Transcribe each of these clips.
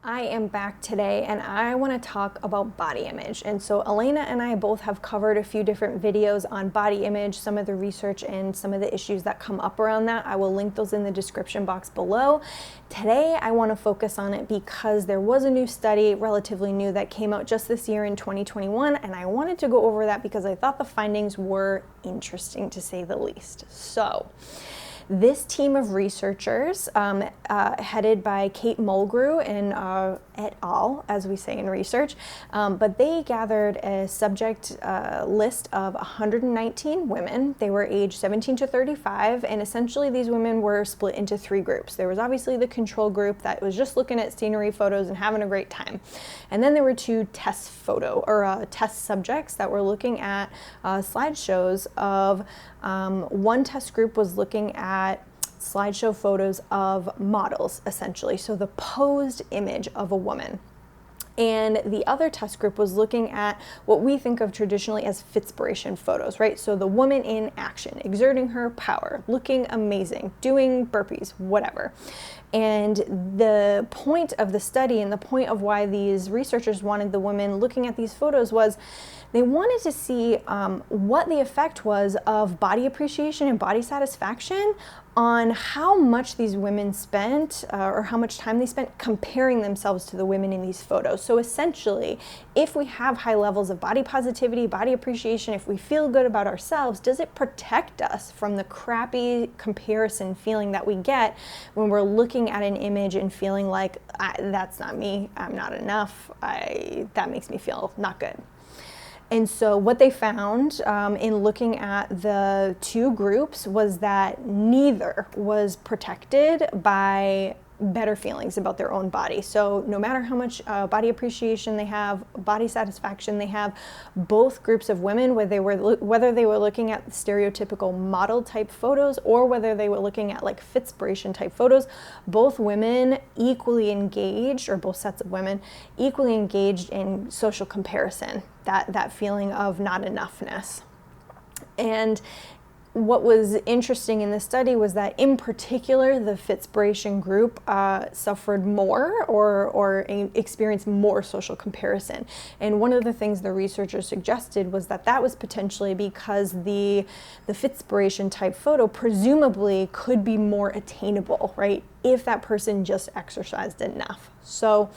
I am back today and I want to talk about body image. And so Elena and I both have covered a few different videos on body image, some of the research and some of the issues that come up around that. I will link those in the description box below. Today I want to focus on it because there was a new study, relatively new, that came out just this year in 2021, and I wanted to go over that because I thought the findings were interesting, to say the least. So this team of researchers, headed by Kate Mulgrew and et al., as we say in research, but they gathered a subject list of 119 women. They were aged 17 to 35, and essentially these women were split into three groups. There was obviously the control group that was just looking at scenery photos and having a great time. And then there were two test subjects that were looking at slideshows of one test group was looking at slideshow photos of models, essentially, so the posed image of a woman. And the other test group was looking at what we think of traditionally as fitspiration photos, right? So the woman in action, exerting her power, looking amazing, doing burpees, whatever. And the point of the study and the point of why these researchers wanted the women looking at these photos was they wanted to see what the effect was of body appreciation and body satisfaction on how much these women spent or how much time they spent comparing themselves to the women in these photos. So essentially, if we have high levels of body positivity, body appreciation, if we feel good about ourselves, does it protect us from the crappy comparison feeling that we get when we're looking at an image and feeling like, that's not me, I'm not enough, that makes me feel not good. And so what they found in looking at the two groups was that neither was protected by better feelings about their own body. So no matter how much body appreciation they have, body satisfaction they have, both groups of women, whether they were looking at stereotypical model type photos or whether they were looking at like fitspiration type photos, both women equally engaged, or both sets of women equally engaged in social comparison, that feeling of not enoughness. And what was interesting in this study was that, in particular, the fitspiration group suffered more or experienced more social comparison. And one of the things the researchers suggested was that was potentially because the fitspiration type photo presumably could be more attainable, right, if that person just exercised enough. So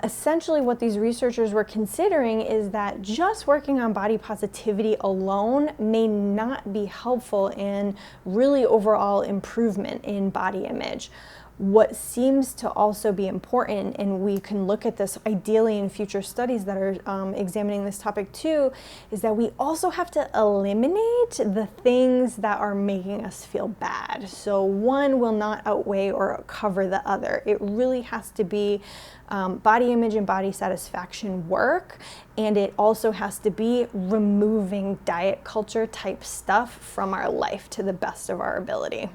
essentially what these researchers were considering is that just working on body positivity alone may not be helpful in really overall improvement in body image. What seems to also be important, and we can look at this ideally in future studies that are examining this topic too, is that we also have to eliminate the things that are making us feel bad. So one will not outweigh or cover the other. It really has to be body image and body satisfaction work, and it also has to be removing diet culture type stuff from our life to the best of our ability.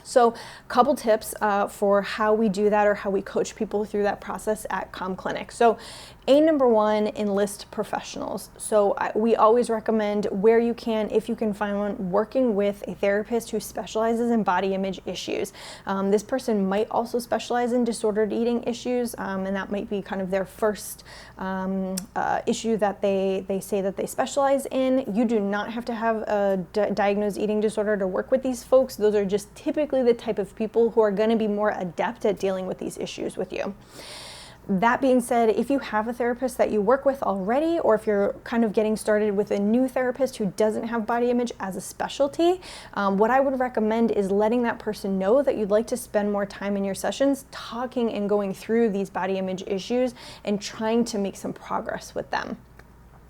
So a couple tips for how we do that or how we coach people through that process at Calm Clinic. So number one, enlist professionals. So we always recommend, where you can, if you can find one, working with a therapist who specializes in body image issues. This person might also specialize in disordered eating issues, and that might be kind of their first issue that they say that they specialize in. You do not have to have a diagnosed eating disorder to work with these folks. Those are just typically the type of people who are going to be more adept at dealing with these issues with you. That being said, if you have a therapist that you work with already, or if you're kind of getting started with a new therapist who doesn't have body image as a specialty, what I would recommend is letting that person know that you'd like to spend more time in your sessions talking and going through these body image issues and trying to make some progress with them.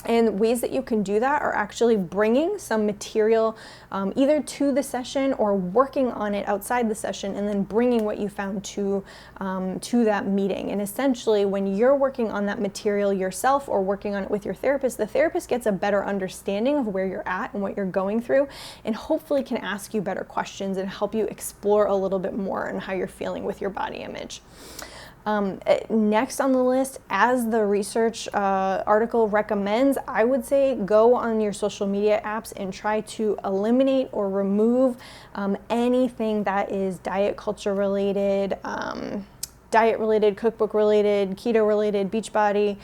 And ways that you can do that are actually bringing some material either to the session or working on it outside the session, and then bringing what you found to that meeting. And essentially, when you're working on that material yourself or working on it with your therapist, the therapist gets a better understanding of where you're at and what you're going through, and hopefully can ask you better questions and help you explore a little bit more on how you're feeling with your body image. Next on the list, as the research article recommends, I would say go on your social media apps and try to eliminate or remove anything that is diet culture related, diet related, cookbook related, keto related, Beachbody,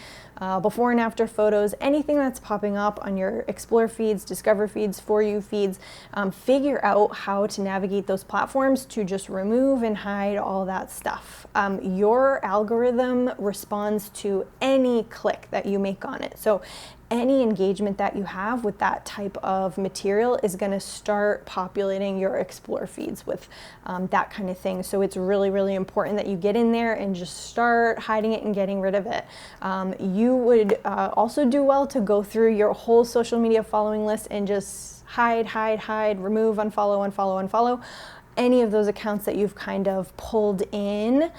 before and after photos, anything that's popping up on your Explore feeds, Discover feeds, For You feeds, figure out how to navigate those platforms to just remove and hide all that stuff. Your algorithm responds to any click that you make on it. So any engagement that you have with that type of material is going to start populating your Explore feeds with that kind of thing. So it's really, really important that you get in there and just start hiding it and getting rid of it. You would also do well to go through your whole social media following list and just hide, remove, unfollow, unfollow any of those accounts that you've kind of pulled in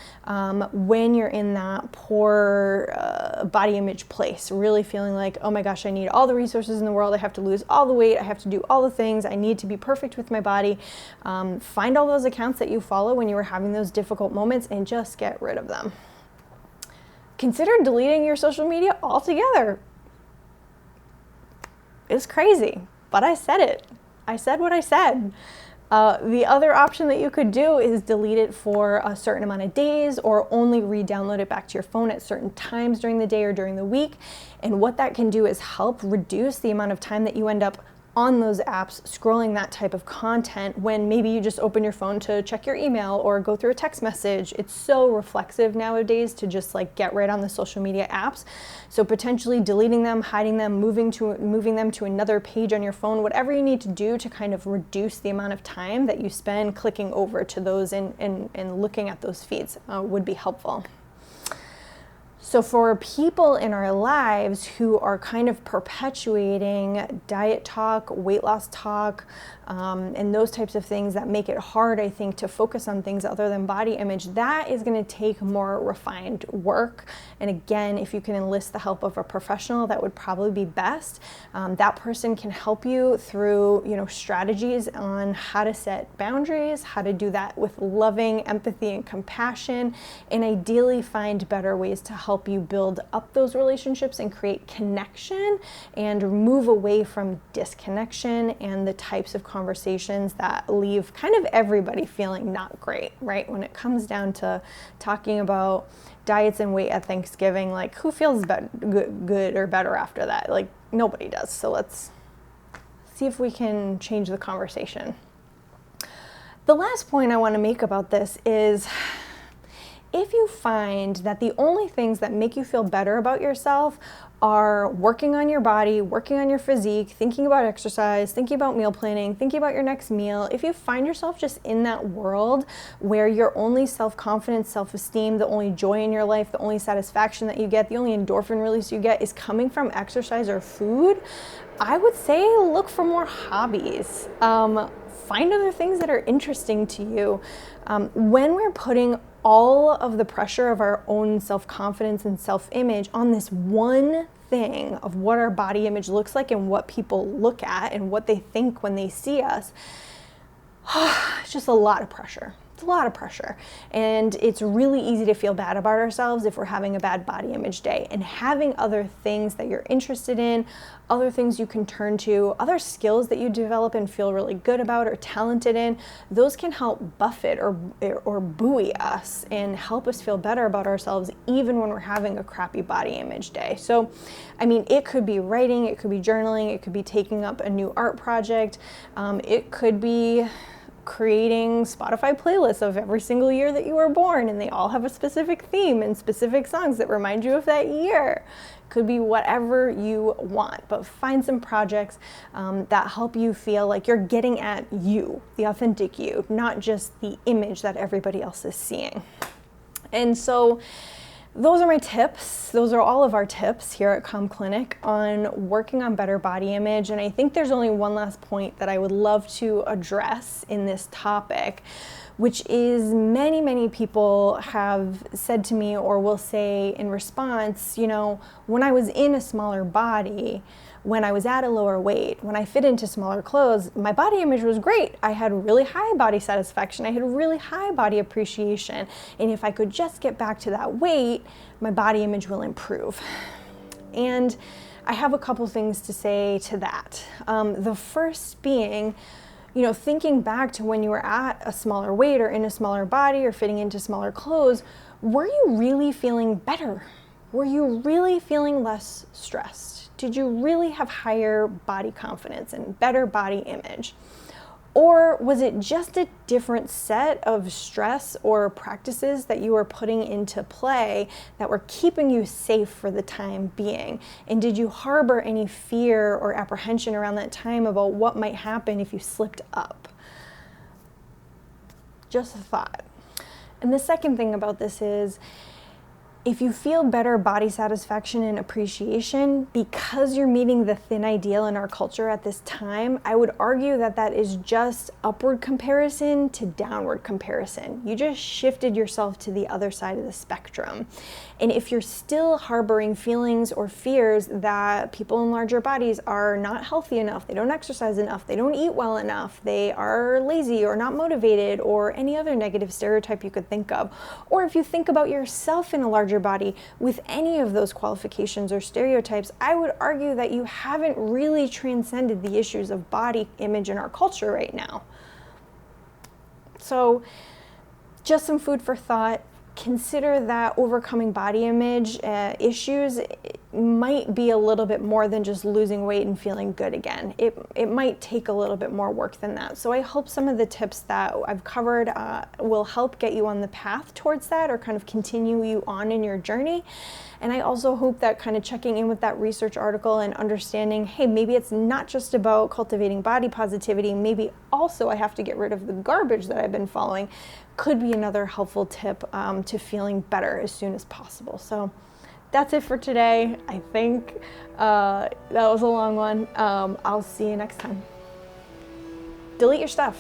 when you're in that poor body image place, really feeling like, oh my gosh, I need all the resources in the world, I have to lose all the weight, I have to do all the things, I need to be perfect with my body. Find all those accounts that you follow when you were having those difficult moments and just get rid of them. Consider deleting your social media altogether. It's crazy, but I said it. I said what I said. The other option that you could do is delete it for a certain amount of days or only re-download it back to your phone at certain times during the day or during the week. And what that can do is help reduce the amount of time that you end up on those apps scrolling that type of content when maybe you just open your phone to check your email or go through a text message. It's so reflexive nowadays to just like get right on the social media apps. So potentially deleting them, hiding them, moving them to another page on your phone, whatever you need to do to kind of reduce the amount of time that you spend clicking over to those and looking at those feeds would be helpful. So for people in our lives who are kind of perpetuating diet talk, weight loss talk, and those types of things that make it hard, I think, to focus on things other than body image, that is going to take more refined work. And again, if you can enlist the help of a professional, that would probably be best. That person can help you through, strategies on how to set boundaries, how to do that with loving empathy and compassion, and ideally find better ways to help you build up those relationships and create connection and move away from disconnection and the types of conversations that leave kind of everybody feeling not great, right? When it comes down to talking about diets and weight at Thanksgiving, like who feels good or better after that? Like nobody does. So let's see if we can change the conversation. The last point I want to make about this is if you find that the only things that make you feel better about yourself are working on your body, working on your physique, thinking about exercise, thinking about meal planning, thinking about your next meal, if you find yourself just in that world where your only self-confidence, self-esteem, the only joy in your life, the only satisfaction that you get, the only endorphin release you get is coming from exercise or food, I would say look for more hobbies. Find other things that are interesting to you. When we're putting all of the pressure of our own self-confidence and self-image on this one thing of what our body image looks like and what people look at and what they think when they see us, it's just a lot of pressure. It's a lot of pressure. And it's really easy to feel bad about ourselves if we're having a bad body image day. And having other things that you're interested in, other things you can turn to, other skills that you develop and feel really good about or talented in, those can help buffet or buoy us and help us feel better about ourselves even when we're having a crappy body image day. So, I mean, it could be writing, it could be journaling, it could be taking up a new art project, it could be creating Spotify playlists of every single year that you were born, and they all have a specific theme and specific songs that remind you of that year. Could be whatever you want, but find some projects that help you feel like you're getting at you, the authentic you, not just the image that everybody else is seeing. And so those are my tips. Those are all of our tips here at Calm Clinic on working on better body image. And I think there's only one last point that I would love to address in this topic, which is many people have said to me or will say in response, when I was in a smaller body, when I was at a lower weight, when I fit into smaller clothes, my body image was great. I had really high body satisfaction. I had really high body appreciation. And if I could just get back to that weight, my body image will improve. And I have a couple things to say to that. The first being, thinking back to when you were at a smaller weight or in a smaller body or fitting into smaller clothes, were you really feeling better? Were you really feeling less stressed? Did you really have higher body confidence and better body image? Or was it just a different set of stress or practices that you were putting into play that were keeping you safe for the time being? And did you harbor any fear or apprehension around that time about what might happen if you slipped up? Just a thought. And the second thing about this is, if you feel better body satisfaction and appreciation because you're meeting the thin ideal in our culture at this time, I would argue that that is just upward comparison to downward comparison. You just shifted yourself to the other side of the spectrum. And if you're still harboring feelings or fears that people in larger bodies are not healthy enough, they don't exercise enough, they don't eat well enough, they are lazy or not motivated, or any other negative stereotype you could think of, or if you think about yourself in a larger body with any of those qualifications or stereotypes, I would argue that you haven't really transcended the issues of body image in our culture right now. So just some food for thought. Consider that overcoming body image issues might be a little bit more than just losing weight and feeling good again. It might take a little bit more work than that. So I hope some of the tips that I've covered will help get you on the path towards that, or kind of continue you on in your journey. And I also hope that kind of checking in with that research article and understanding, hey, maybe it's not just about cultivating body positivity, maybe also I have to get rid of the garbage that I've been following, could be another helpful tip to feeling better as soon as possible. So that's it for today. I think that was a long one. I'll see you next time. Delete your stuff.